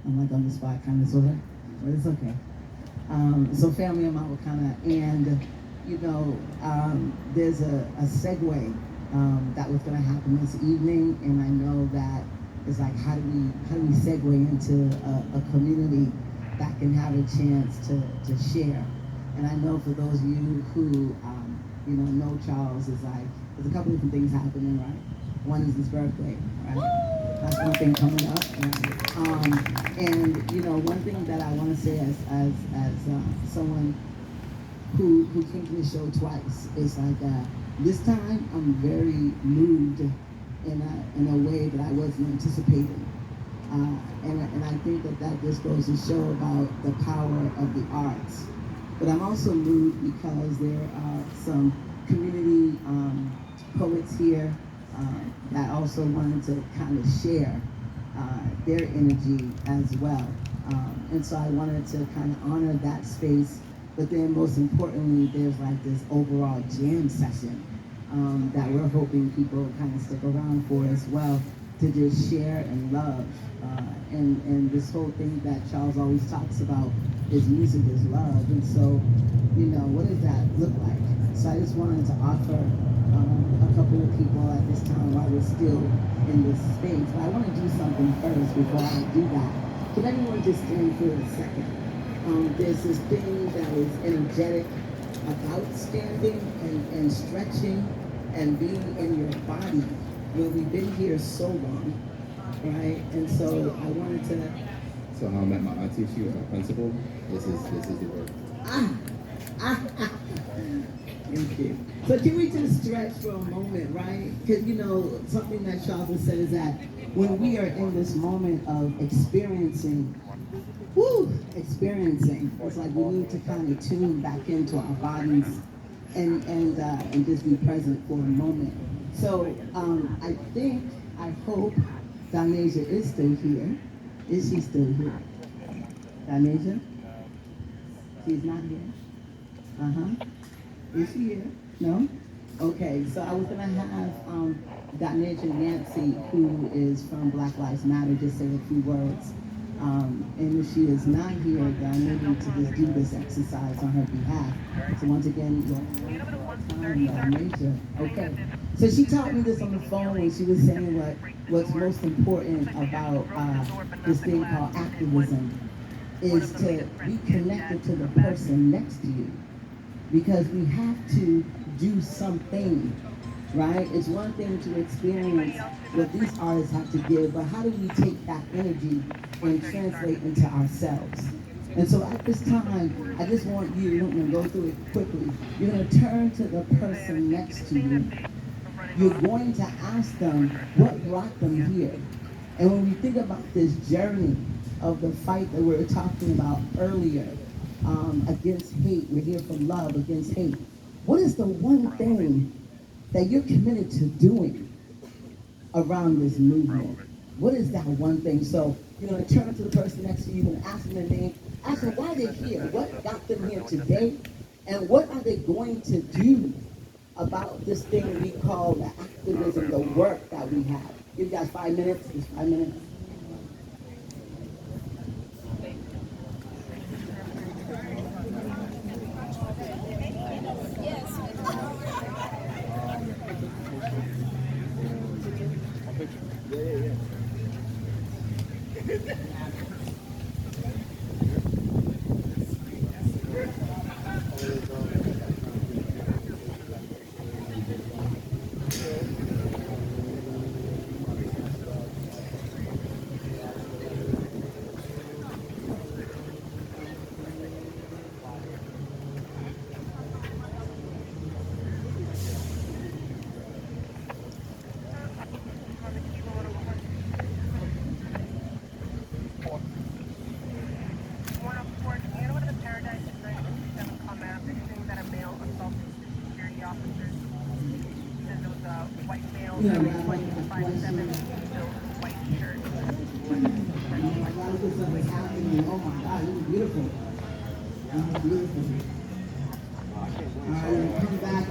like on the spot kind of sort of, but it's okay. So family of Mawakana, and there's a segue that was going to happen this evening, and I know that it's like how do we segue into a community that can have a chance to share. And I know for those of you who know Charles, is like there's a couple different things happening, right? One is his birthday, right? That's one thing coming up. And one thing that I want to say as someone who came to the show twice is like this time I'm very moved in a way that I wasn't anticipating. And I think that just goes to show about the power of the arts. But I'm also moved because there are some community poets here that also wanted to kind of share their energy as well. And so I wanted to kind of honor that space, but then most importantly, there's like this overall jam session that we're hoping people kind of stick around for as well, to just share and love. And this whole thing that Charles always talks about is music is love. And so, what does that look like? So I just wanted to offer a couple of people at this time while we're still in this space. But I want to do something first before I do that. Could everyone just stand for a second? There's this thing that is energetic about standing and stretching and being in your body when we've been here so long, right? And so I wanted to. So how I met my auntie, she was my principal. This is the word. Thank you. So can we just stretch for a moment, right? Because something that Charles said is that when we are in this moment of experiencing, it's like we need to kind of tune back into our bodies and just be present for a moment. So I hope Danasia is still here. Is she still here? Danasia? She's not here. Is she here? No? Okay, so I was gonna have Danasia Nancy, who is from Black Lives Matter, just say a few words. And if she is not here, then I need to just do this exercise on her behalf. So once again, Danasia. Okay. So she taught me this on the phone when she was saying what's most important about this thing called activism is to be connected to the person next to you. Because we have to do something, right? It's one thing to experience what these artists have to give, but how do we take that energy and translate into ourselves? And so at this time, I just want you, I'm gonna go through it quickly. You're gonna turn to the person next to you. You're going to ask them what brought them here. And when we think about this journey of the fight that we were talking about earlier, against hate, we're here for love against hate. What is the one thing that you're committed to doing around this movement? What is that one thing? So you're going to turn to the person next to you and ask them their name, ask them why they're here, what got them here today, and what are they going to do about this thing we call the activism, the work that we have. Give you guys 5 minutes. Just 5 minutes. Oh my God, it was beautiful. It was beautiful. Alright, come back.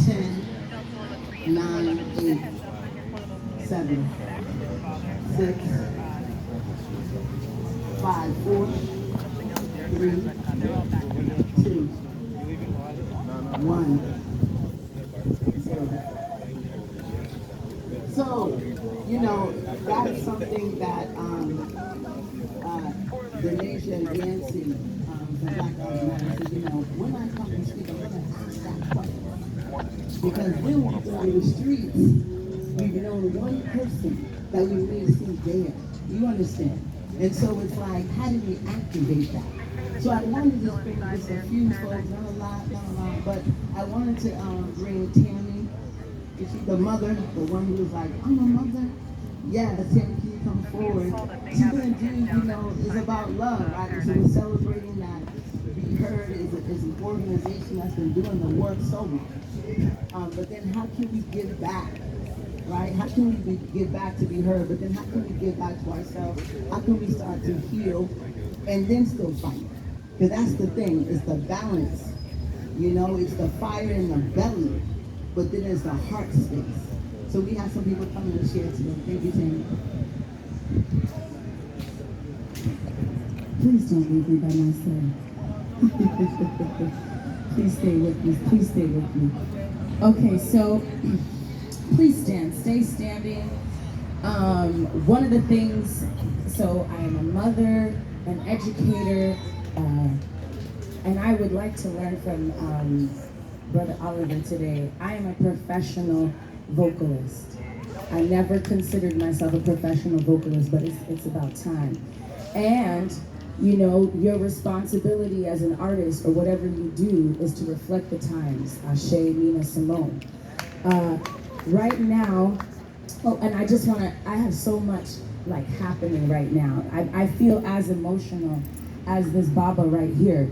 10, 9, 8, 7, 6, 5, 4, 3, 2, 1. So, you know, that is something that the nation Nancy from Black Lives Matter said, you know, when I come and speak, I'm going to ask that question. Because when we go to the streets, we've known one person that we may see there. You understand? And so it's like, how do we activate that? So I wanted to bring just a few folks, not a lot, but I wanted to bring Tammy. Is she the mother, the one who was like, I'm a mother? Yeah, Tammy, can you come forward? She's gonna do, you know, it's about love, right? So we're celebrating that Be Heard is an organization that's been doing the work so much. But then how can we give back, right? How can we give back to be heard? But then how can we give back to ourselves? How can we start to heal and then still fight? Because that's the thing, it's the balance. You know, it's the fire in the belly, but then there's the heart space. So we have some people coming to share today. Thank you, Tammy. Please don't leave me by myself. Please stay with me. Please stay with me. Okay, so please stand. Stay standing. One of the things, so I am a mother, an educator, and I would like to learn from Brother Oliver today. I am a professional vocalist. I never considered myself a professional vocalist, but it's about time. And, you know, your responsibility as an artist or whatever you do is to reflect the times. Ashe, Nina Simone. Right now, oh, and I just want to, I have so much like happening right now. I feel as emotional as this Baba right here.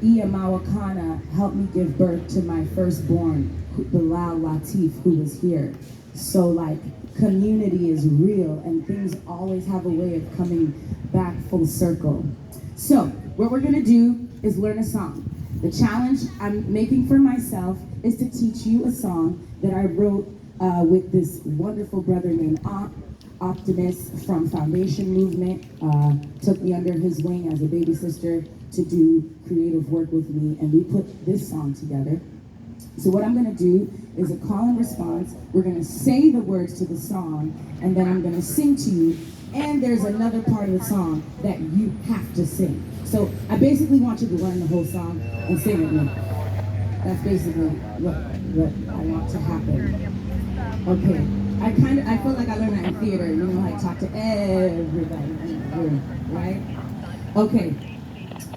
Iya Mawakana helped me give birth to my firstborn, Bilal Latif, who was here. So like community is real and things always have a way of coming back full circle. So what we're gonna do is learn a song. The challenge I'm making for myself is to teach you a song that I wrote with this wonderful brother named Optimus from Foundation Movement. Took me under his wing as a baby sister to do creative work with me, and we put this song together. So what I'm gonna do is a call and response. We're gonna say the words to the song, and then I'm gonna sing to you, and there's another part of the song that you have to sing. So I basically want you to learn the whole song and sing it with me. That's basically what I want to happen. Okay, I feel like I learned that in theater, you know, like talk to everybody in the room, right? Okay,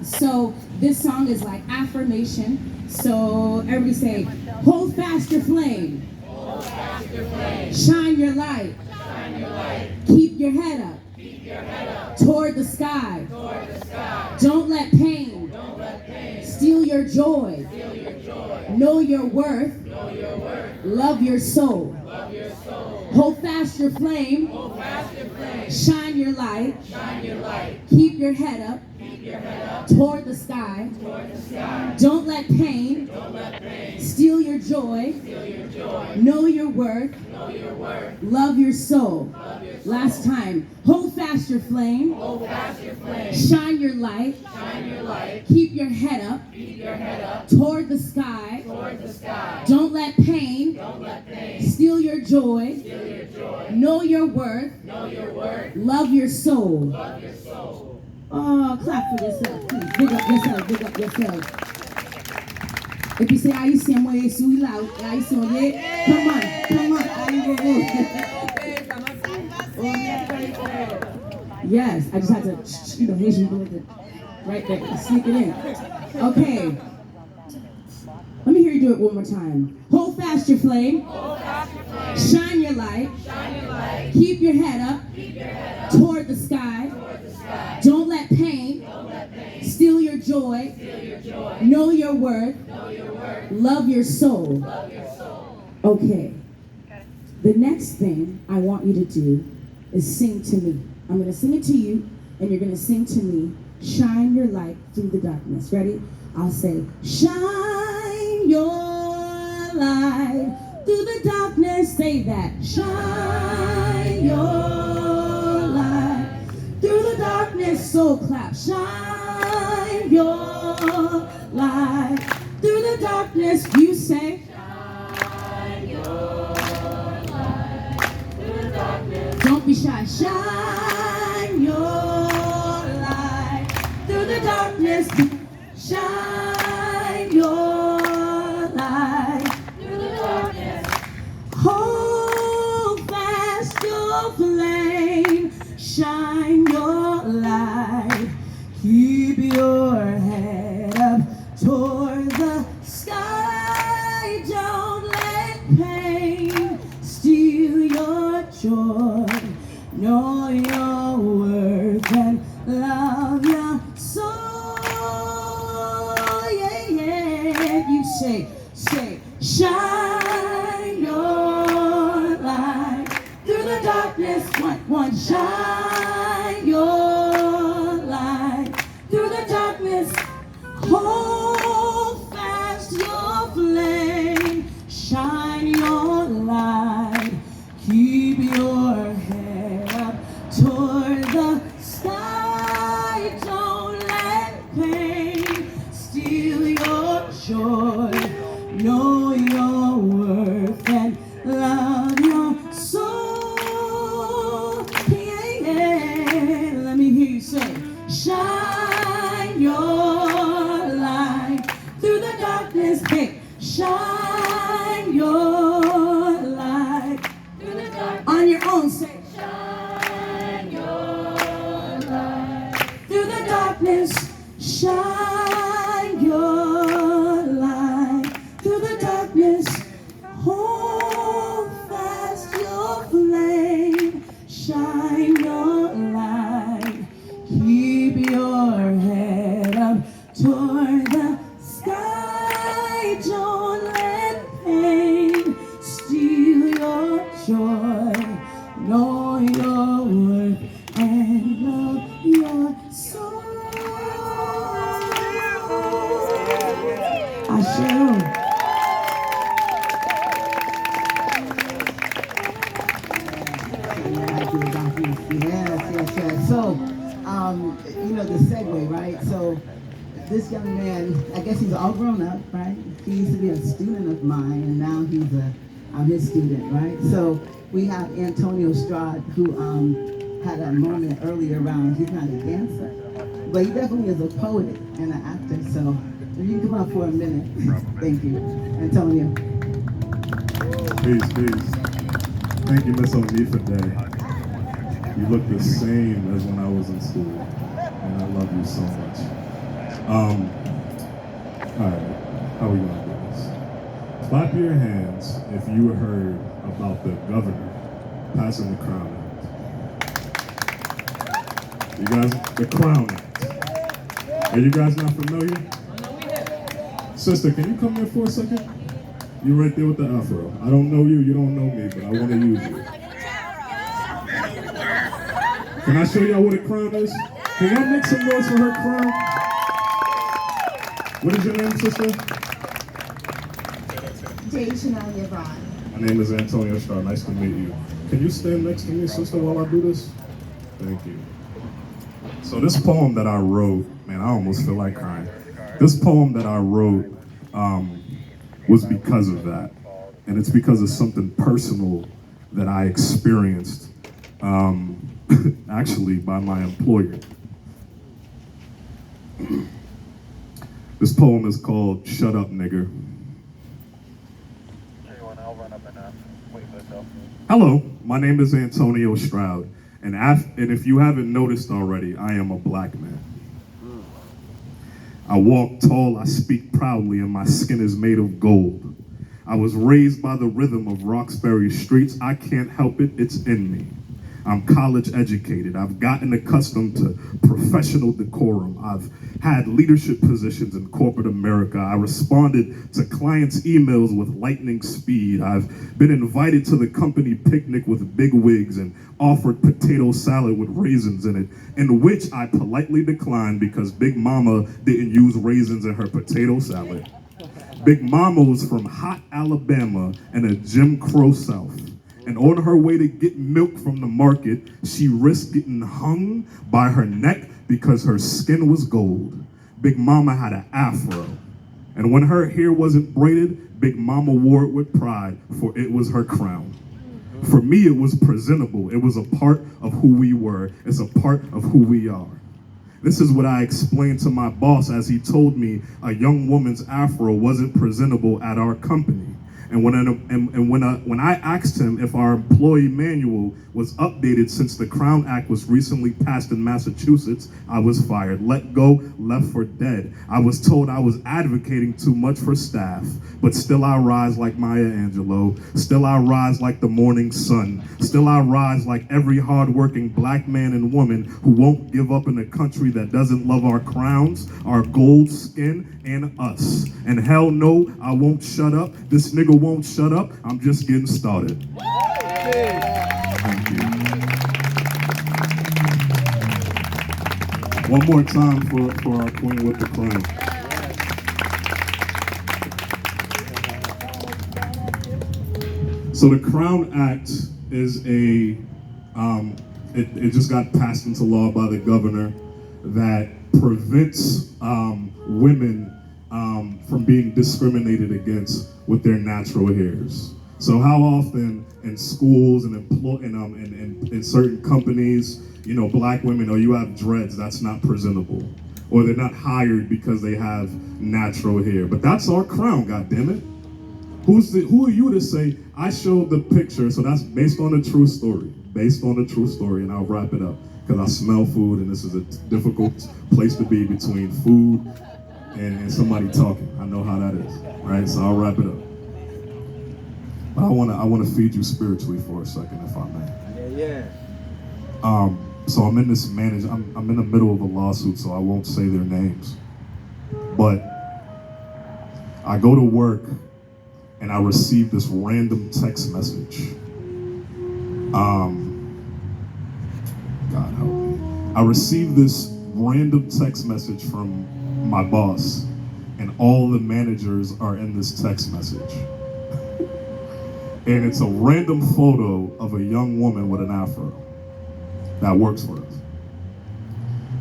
so this song is like affirmation. So everybody say, hold fast your flame. Hold fast your flame. Shine your light. Shine your light. Keep your head up. Keep your head up. Toward the sky. Toward the sky. Don't let pain. Don't let pain. Steal your joy. Steal your joy. Know your worth. Know your worth. Love your soul. Love your soul. Hold fast your flame. Hold fast your flame. Shine your light. Shine your light. Keep your head up. Keep toward the sky. Don't let pain steal your joy. Know your worth. Love your soul. Last time. Hold fast your flame. Shine your light. Keep your head up. Toward the sky. Don't let pain steal your joy. Know your worth. Love your soul. Oh, clap for yourself, please. Big up yourself, big up yourself. If you say, I used to say, so loud, I used to say, come on, I Yes, I just had to, Haitian do it right there, sneak it in. Okay. Let me hear you do it one more time. Hold fast your flame. Shine your light. Keep your head up. Toward the sky. Don't let pain steal your joy. Know your worth. Love your soul. Okay. The next thing I want you to do is sing to me. I'm going to sing it to you, and you're going to sing to me, shine your light through the darkness. Ready? I'll say, shine your light through the darkness. Say that. Shine your light through the darkness. So clap. Shine your light through the darkness. You say. Shine your light through the darkness. Don't be shy. Shine your light through the darkness. Shine your light through the darkness. Hold fast your flame. Shine your light. Keep your head up toward the sky. Don't let pain steal your joy. Know your worth and love your soul. Yeah, yeah. You say, shine your light through the darkness. One, shine your light through the darkness. Hold fast your flame. Shine your light. Keep your head up toward the sky. Don't let pain steal your joy. Know your worth and love your soul. Yeah. Let me hear you say, shine your light through the darkness. Hey, shine your light through the darkness. On your own, say, shine your light through the darkness. Shine your light through the darkness. Hold fast your flame. Shine your light. Keep your head up toward the sky. Don't let pain steal your joy. Know your worth and love your soul. I shall. Yes. So, the segue, right? So, this young man, I guess he's all grown up, right? He used to be a student of mine, and now I'm his student, right? So, we have Antonio Strad, who had a moment earlier around, he's not a dancer, but he definitely is a poet and an actor. So, if you can come up for a minute. Thank you. Antonio. Peace. Thank you, Miss O'Neal Day. You look the same as when I was in school, and I love you so much. All right, how are we gonna do this? Clap your hands if you heard about the governor passing the Crown Act. You guys, the Crown Act. Are you guys not familiar? Sister, can you come here for a second? You right there with the afro. I don't know you, you don't know me, but I want to use you. Can I show y'all what a crown is? Can y'all make some noise for her crown? What is your name, sister? Jade Chanel Yvonne. My name is Antonio Starr. Nice to meet you. Can you stand next to me, sister, while I do this? Thank you. So this poem that I wrote, man, I almost feel like crying. This poem that I wrote was because of that. And it's because of something personal that I experienced, actually by my employer. This poem is called Shut Up, Nigger. Hello, my name is Antonio Stroud, and if you haven't noticed already, I am a black man. I walk tall, I speak proudly, and my skin is made of gold. I was raised by the rhythm of Roxbury streets. I can't help it, it's in me. I'm college educated. I've gotten accustomed to professional decorum. I've had leadership positions in corporate America. I responded to clients' emails with lightning speed. I've been invited to the company picnic with big wigs and offered potato salad with raisins in it, in which I politely declined because Big Mama didn't use raisins in her potato salad. Big Mama was from hot Alabama and a Jim Crow South. And on her way to get milk from the market, she risked getting hung by her neck because her skin was gold. Big Mama had an afro. And when her hair wasn't braided, Big Mama wore it with pride, for it was her crown. For me, it was presentable. It was a part of who we were. It's a part of who we are. This is what I explained to my boss as he told me a young woman's afro wasn't presentable at our company. And when I asked him if our employee manual was updated since the Crown Act was recently passed in Massachusetts, I was fired. Let go, left for dead. I was told I was advocating too much for staff, but still I rise like Maya Angelou. Still I rise like the morning sun. Still I rise like every hardworking black man and woman who won't give up in a country that doesn't love our crowns, our gold skin, and us. And hell no, I won't shut up. This nigga won't shut up. I'm just getting started. Thank you. One more time for our queen with the crown. So the Crown Act is it just got passed into law by the governor that prevents women from being discriminated against with their natural hairs. So how often in schools and in certain companies, you know, black women, oh, you have dreads, that's not presentable. Or they're not hired because they have natural hair. But that's our crown, goddammit. Who are you to say, I showed the picture, so that's based on a true story. Based on a true story, and I'll wrap it up. Because I smell food, and this is a difficult place to be between food and somebody talking. I know how that is, right? So I'll wrap it up. But I wanna feed you spiritually for a second, if I may. Yeah. So I'm in this I'm in the middle of a lawsuit, so I won't say their names. But I go to work and I receive this random text message. God help me. I received this random text message from my boss, and all the managers are in this text message. And it's a random photo of a young woman with an afro that works for us.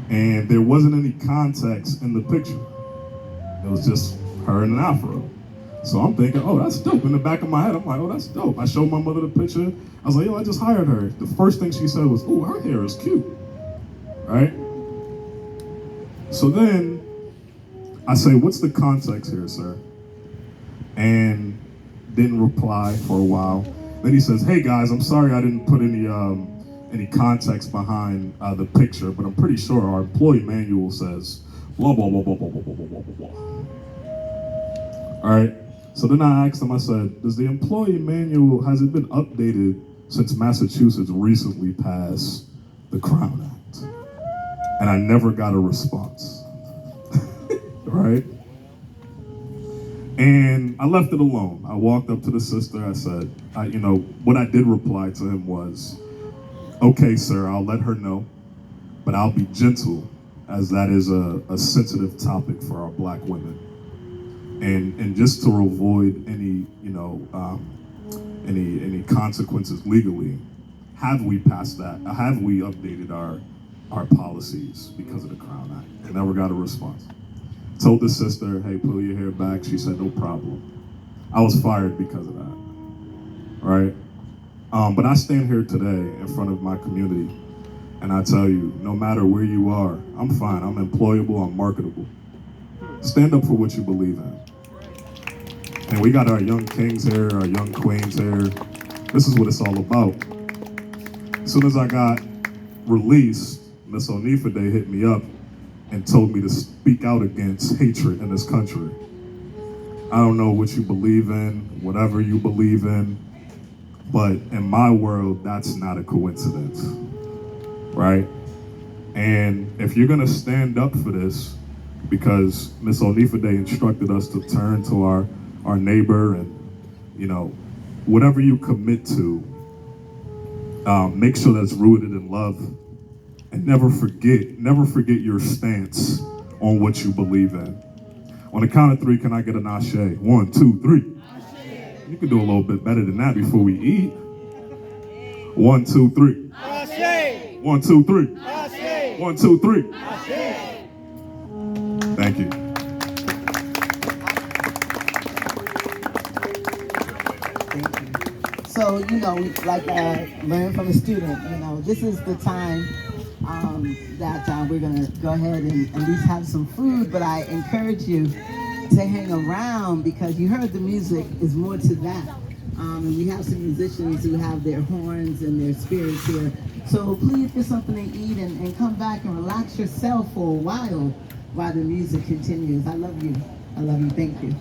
And there wasn't any context in the picture. It was just her in an afro. So I'm thinking, oh, that's dope. In the back of my head, I'm like, oh, that's dope. I showed my mother the picture. I was like, yo, I just hired her. The first thing she said was, oh, her hair is cute, right? So then I say, what's the context here, sir? And didn't reply for a while. Then he says, hey guys, I'm sorry I didn't put any context behind the picture, but I'm pretty sure our employee manual says blah, blah, blah, blah, blah, blah, blah, blah, blah, blah. All right. So then I asked him, I said, does the employee manual, has it been updated since Massachusetts recently passed the Crown Act? And I never got a response, right? And I left it alone. I walked up to the sister, I said, what I did reply to him was, okay, sir, I'll let her know. but I'll be gentle, as that is a sensitive topic for our black women. And just to avoid any, any consequences legally, have we passed that? Have we updated our policies because of the Crown Act? I never got a response. Told the sister, hey, pull your hair back. She said, no problem. I was fired because of that, right? But I stand here today in front of my community, and I tell you, no matter where you are, I'm fine. I'm employable. I'm marketable. Stand up for what you believe in. And we got our young kings here, our young queens here. This is what it's all about. As soon as I got released, Miss Onifade hit me up and told me to speak out against hatred in this country. I don't know what you believe in, whatever you believe in, but in my world, that's not a coincidence, right? And if you're gonna stand up for this, because Miss Onifade instructed us to turn to our neighbor and, whatever you commit to, make sure that's rooted in love, and never forget your stance on what you believe in. On the count of three, can I get an ashe? 1, 2, 3. Ashe. You can do a little bit better than that before we eat. 1, 2, 3. Ashe. 1, 2, 3. Ashe. 1, 2, 3. Ashe. Thank you. So, like learn from a student, this is the time that we're going to go ahead and at least have some food, but I encourage you to hang around because you heard the music is more to that. And we have some musicians who have their horns and their spirits here. So please get something to eat and come back and relax yourself for a while the music continues. I love you. I love you. Thank you.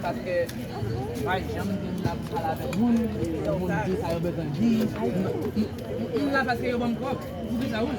Parce que par exemple, on a parlé avec le monde dit ça a besoin de dire. Il là parce que yo bon propre. Vous dites ça où là?